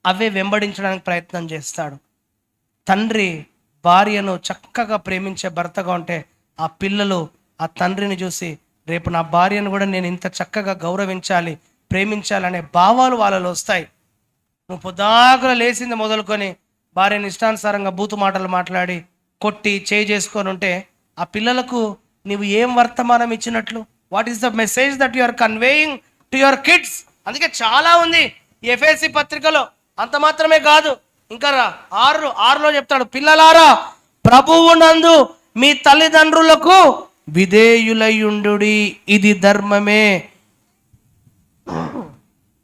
అవే వెంబడించడానికి ప్రయత్నం చేస్తాడు. తండ్రి భార్యను చక్కగా ప్రేమించే భర్తగా ఉంటే ఆ పిల్లలు ఆ తండ్రిని చూసి రేపు నా భార్యను కూడా నేను ఇంత చక్కగా గౌరవించాలి, ప్రేమించాలనే భావాలు వాళ్ళలో వస్తాయి. నువ్వు పొద్దాకుల లేచింది మొదలుకొని భార్యని ఇష్టానుసారంగా బూతు మాటలు మాట్లాడి కొట్టి చేయి చేసుకొని ఉంటే ఆ పిల్లలకు నీవు ఏం వర్తమానం ఇచ్చినట్లు? What is the message that you are conveying to your kids? అందుకే చాలా ఉంది ఎఫెసీ పత్రికలో. అంత మాత్రమే కాదు, ఇంకా 6:6లో చెప్తాడు, పిల్లలారా ప్రభువునందు మీ తల్లిదండ్రులకు విధేయులయుండుడి, ఇది ధర్మమే.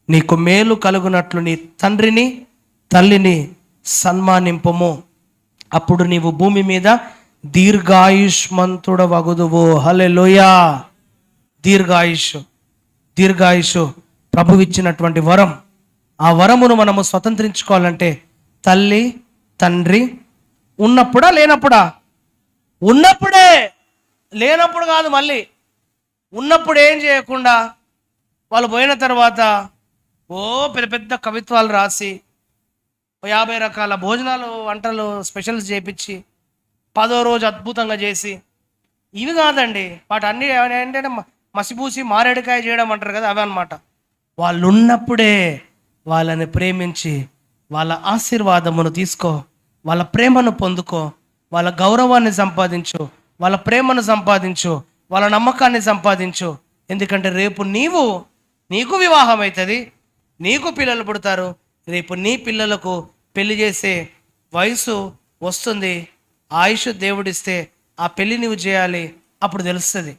నీకు మేలు కలుగునట్లు నీ తండ్రిని తల్లిని సన్మానింపుము, అప్పుడు నీవు భూమి మీద దీర్ఘాయుష్మంతుడవగుదువు. హల్లెలూయా. దీర్ఘాయుష్ ప్రభువు ఇచ్చినటువంటి వరం. ఆ వరమును మనము స్వతంత్రించుకోవాలంటే తల్లి తండ్రి ఉన్నప్పుడా లేనప్పుడా? ఉన్నప్పుడే, లేనప్పుడు కాదు. మళ్ళీ ఉన్నప్పుడు ఏం చేయకుండా వాళ్ళు పోయిన తర్వాత పెద్ద పెద్ద కవిత్వాలు రాసి 50 రకాల భోజనాలు వంటలు స్పెషల్స్ చేయించి 10వ రోజు అద్భుతంగా చేసి, ఇవి కాదండి. వాటి అన్ని ఏంటంటే మసిపూసి మారేడుకాయ చేయడం అంటారు కదా, అవి అనమాట. వాళ్ళు ఉన్నప్పుడే వాళ్ళని ప్రేమించి వాళ్ళ ఆశీర్వాదమును తీసుకో, వాళ్ళ ప్రేమను పొందుకో, వాళ్ళ గౌరవాన్ని సంపాదించు, వాళ్ళ ప్రేమను సంపాదించు, వాళ్ళ నమ్మకాన్ని సంపాదించు. ఎందుకంటే రేపు నీకు వివాహం అవుతుంది, నీకు పిల్లలు పుడతారు, రేపు నీ పిల్లలకు పెళ్లి చేసే వయసు వస్తుంది. ఆయుష్ దేవుడిస్తే ఆ పెళ్లి నువ్వు చేయాలి. అప్పుడు తెలుస్తుంది.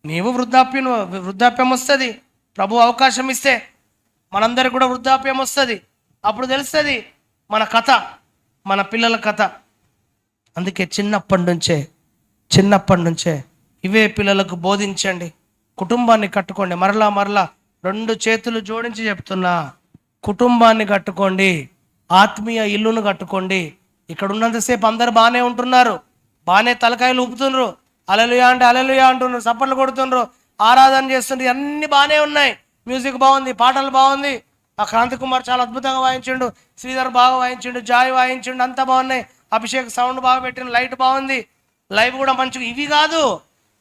నీవు వృద్ధాప్యం వస్తుంది. ప్రభు అవకాశం ఇస్తే మనందరికి కూడా వృద్ధాప్యం వస్తుంది. అప్పుడు తెలుస్తుంది మన కథ, మన పిల్లల కథ. అందుకే చిన్నప్పటి నుంచే ఇవే పిల్లలకు బోధించండి. కుటుంబాన్ని కట్టుకోండి. మరలా 2 చేతులు జోడించి చెప్తున్నా, కుటుంబాన్ని కట్టుకోండి, ఆత్మీయ ఇల్లును కట్టుకోండి. ఇక్కడ ఉన్నంతసేపు అందరు బాగానే ఉంటున్నారు, బాగానే తలకాయలు ఊపుతున్నారు, హల్లెలూయా అంటే హల్లెలూయా అంటున్నారు, చప్పట్లు కొడుతున్నారు, ఆరాధన చేస్తున్నారు, అన్ని బాగానే ఉన్నాయి. మ్యూజిక్ బాగుంది, పాటలు బాగుంది, ఆ క్రాంతి కుమార్ చాలా అద్భుతంగా వాయించిండు, శ్రీధర్ బాగా వాయించిండు, జాయ్ వాయించిండు, అంతా బాగున్నాయి, అభిషేక్ సౌండ్ బాగా పెట్టిన, లైట్ బాగుంది, లైవ్ కూడా మంచిగా. ఇవి కాదు,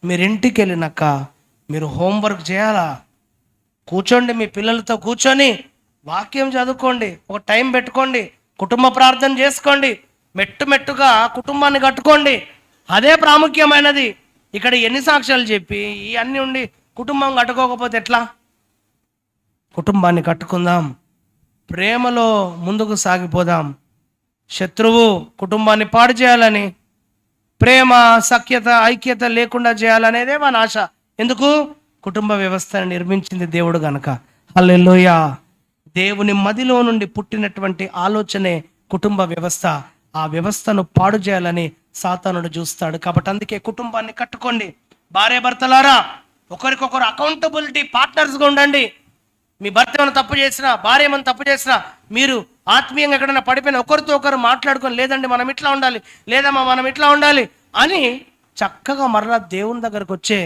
మీరు ఇంటికి వెళ్ళినాక మీరు హోంవర్క్ చేయాలా? కూర్చోండి, మీ పిల్లలతో కూర్చొని వాక్యం చదువుకోండి, ఒక టైం పెట్టుకోండి, కుటుంబ ప్రార్థన చేసుకోండి, మెట్టుగా కుటుంబాన్ని కట్టుకోండి. అదే ప్రాముఖ్యమైనది. ఇక్కడ ఎన్ని సాక్ష్యాలు చెప్పి ఇవన్నీ ఉండి కుటుంబం కట్టుకోకపోతే ఎట్లా? కుటుంబాన్ని కట్టుకుందాం, ప్రేమలో ముందుకు సాగిపోదాం. శత్రువు కుటుంబాన్ని పాడు చేయాలని, ప్రేమ సఖ్యత ఐక్యత లేకుండా చేయాలనేదే మన ఆశ. ఎందుకు? కుటుంబ వ్యవస్థను నిర్మించింది దేవుడు గనక. హల్లెలూయా. దేవుని మదిలో నుండి పుట్టినటువంటి ఆలోచనే కుటుంబ వ్యవస్థ. ఆ వ్యవస్థను పాడు చేయాలని సాతానుడు చూస్తాడు. కాబట్టి అందుకే కుటుంబాన్ని కట్టుకోండి. భార్య భర్తలారా ఒకరికొకరు అకౌంటబిలిటీ పార్ట్నర్స్గా ఉండండి. మీ భర్త ఏమైనా తప్పు చేసినా, భార్య ఏమైనా తప్పు చేసినా, మీరు ఆత్మీయంగా ఎక్కడైనా పడిపోయినా ఒకరితో ఒకరు మాట్లాడుకొని, లేదండి మనం ఇట్లా ఉండాలి, లేదమ్మా మనం ఇట్లా ఉండాలి అని చక్కగా మరలా దేవుని దగ్గరకు వచ్చే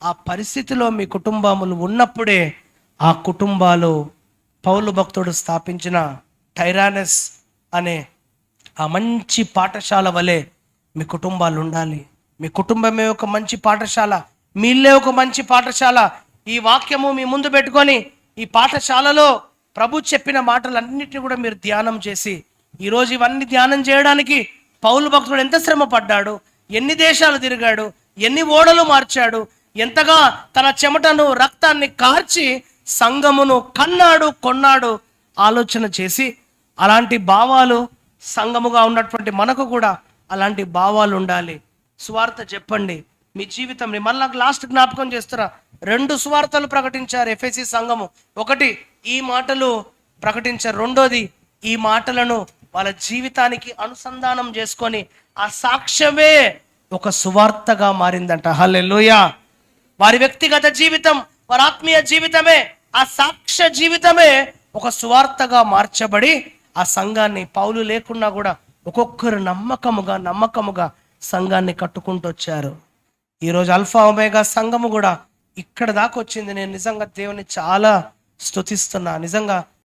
ఆ పరిస్థితిలో మీ కుటుంబములు ఉన్నప్పుడే ఆ కుటుంబాలు పౌలు భక్తుడు స్థాపించిన టైరానస్ అనే ఆ మంచి పాఠశాల వలె మీ కుటుంబాలు ఉండాలి. మీ కుటుంబమే ఒక మంచి పాఠశాల, మీ ఇల్లే ఒక మంచి పాఠశాల. ఈ వాక్యము మీ ముందు పెట్టుకొని ఈ పాఠశాలలో ప్రభు చెప్పిన మాటలన్నిటిని కూడా మీరు ధ్యానం చేసి, ఈరోజు ఇవన్నీ ధ్యానం చేయడానికి పౌలు భక్తుడు ఎంత శ్రమ పడ్డాడు, ఎన్ని దేశాలు తిరిగాడు, ఎన్ని ఓడలు మార్చాడు, ఎంతగా తన చెమటను రక్తాన్ని కార్చి సంఘమును కొన్నాడు. ఆలోచన చేసి అలాంటి భావాలు సంఘముగా ఉన్నటువంటి మనకు కూడా అలాంటి భావాలు ఉండాలి. సువార్త చెప్పండి. మీ జీవితంని మళ్ళా లాస్ట్ జ్ఞాపకం చేస్తున్నా, 2 సువార్తలు ప్రకటించారు ఎఫెసీ సంఘము. ఒకటి ఈ మాటలు ప్రకటించారు, రెండోది ఈ మాటలను వాళ్ళ జీవితానికి అనుసంధానం చేసుకొని ఆ సాక్ష్యమే ఒక సువార్తగా మారిందంట. హల్లెలూయా. వారి వ్యక్తిగత జీవితం, వారి ఆత్మీయ జీవితమే, ఆ సాక్ష్య జీవితమే ఒక సువార్తగా మార్చబడి ఆ సంఘాన్ని పౌలు లేకున్నా కూడా ఒక్కొక్కరు నమ్మకముగా సంఘాన్ని కట్టుకుంటూ వచ్చారు. ఈరోజు అల్ఫా ఒమేగా సంఘము కూడా ఇక్కడ దాకా వచ్చింది. నేను నిజంగా దేవుని చాలా స్తుతిస్తున్నా. నిజంగా